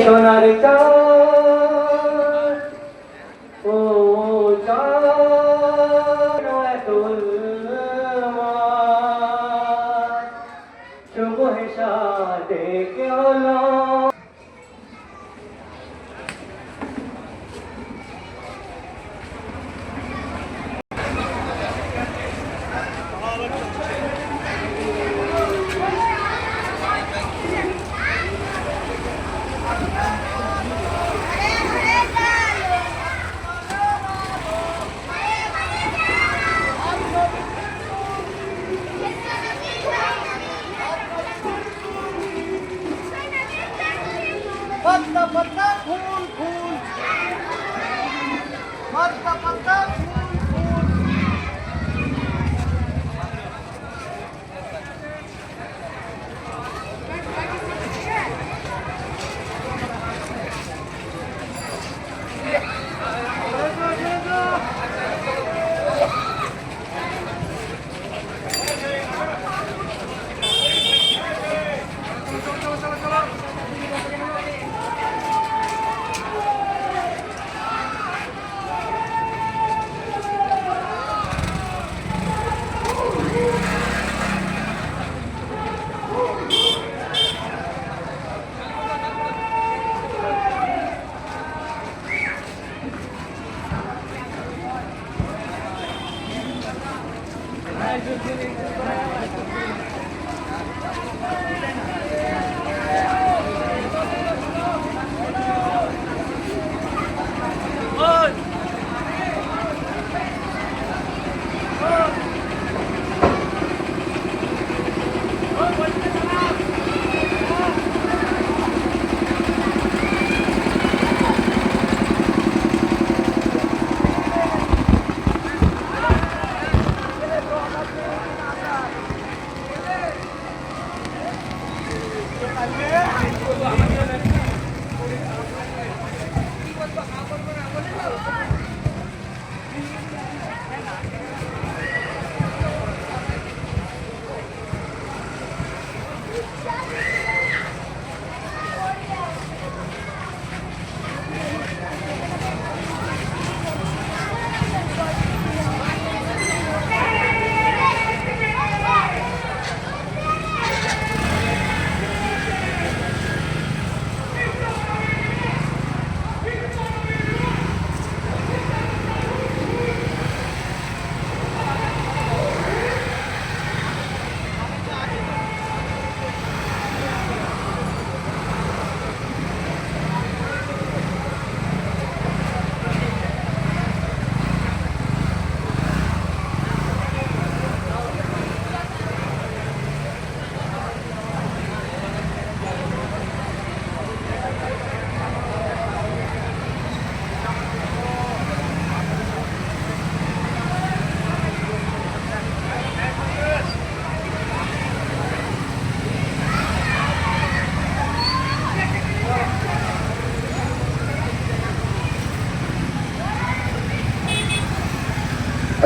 সোনার চাঁদ ও চাঁদ এতুল শুভ সাথে কে হলো पत्ता पत्ता फूल फूल पत्ता पत्ता फूल फूल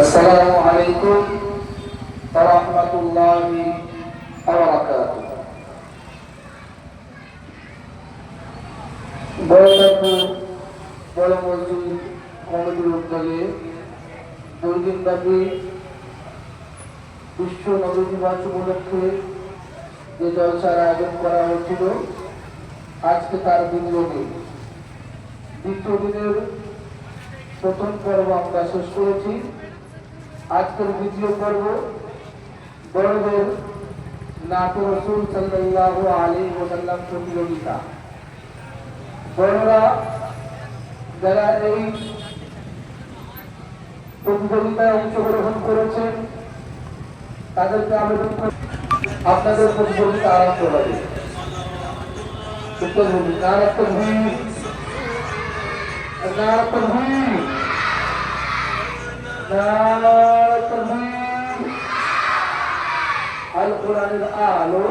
আসসালামু আলাইকুম ওয়া রাহমাতুল্লাহি ওয়া বারাকাতুহু। বড় মসজিদ কমিটির উদ্যোগে 2 দিনব্যাপী বিশ্ব নবী দিবস উপলক্ষে যে জলসার আয়োজন করা হয়েছিল, আজকে তার দ্বিতীয় দিন। দ্বিতীয় দিনের প্রথম পর্ব আমরা শেষ করেছি। আজকের দ্বিতীয় পর্ব বড়দের নাতে রাসূল সাল্লাল্লাহু আলাইহি ওয়াসাল্লাম প্রতিযোগিতা। বড়রা যারা এই প্রতিযোগিতায় অংশগ্রহণ করেছেন তাদেরকে আবেদন করি আপনাদের প্রতিযোগিতা আরম্ভ হবে। আল কোরআনের আলো,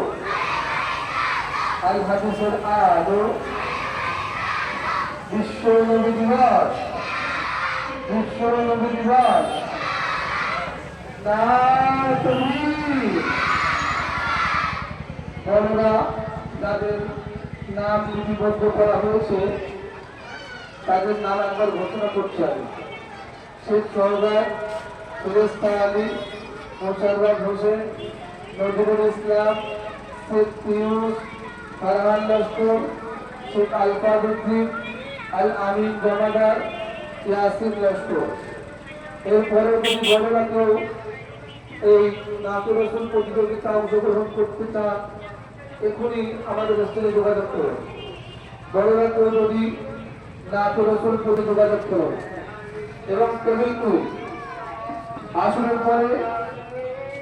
আল হাদিসের আলো, বিশ্ব নবী দিবস, বিশ্ব নবী দিবস, বড়রা যাদের নাম লিপিবদ্ধ করা হয়েছে তাদের নাম একবার ঘোষণা করছি আমি। শেখ সরদার, ফেরেস্তা আলী, মোশাররফ হোসেন, নজরুল ইসলাম, শেখ পিউস, ফারহান লস্কর, শেখ আলফাদুদ্দিন, আল আমিন জমাদার, ইয়াসিন লস্কর। এরপরে যদি বড়রা কেউ এই নাত রসুল প্রতিযোগিতা অংশগ্রহণ করতে চান এখনই আমাদের স্থানে যোগাযোগ করুন। বড়রা কেউ যদি নাত রসুল প্রতি যোগাযোগ করুন। এবং টেবিল কুইজ আসরের পরে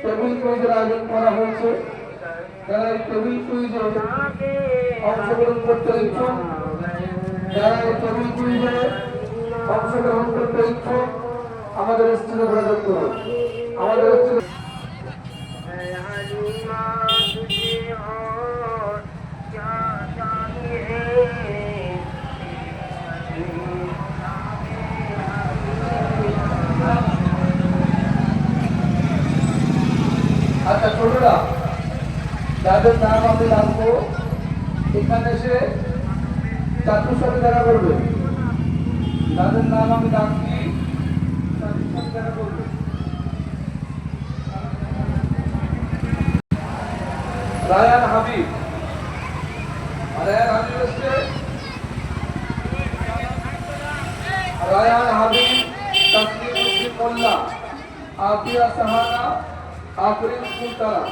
টেবিল কুইজের আয়োজন করা হয়েছে। যারা এই টেবিল কুইজে অংশগ্রহণ করতে ইচ্ছুক, যারা এই টেবিল কুইজে অংশগ্রহণ করতে ইচ্ছুক আমাদের স্থানে যোগাযোগ করুন। আমাদের স্থানে আচ্ছা ছোটরা, যাদের নাম আমি ডাকবো এখানে এসে চাতুর সাথে দেখা করবে। যাদের নাম আমি ডাকছি চাতুর সাথে দেখা করবে। রায়ান হাবিব, রায়ান হাবিব হচ্ছে রায়ান হাবিব, তসলিম উদ্দিন মোল্লা, আফিয়া সাহানা, আফরিন সুলতানা।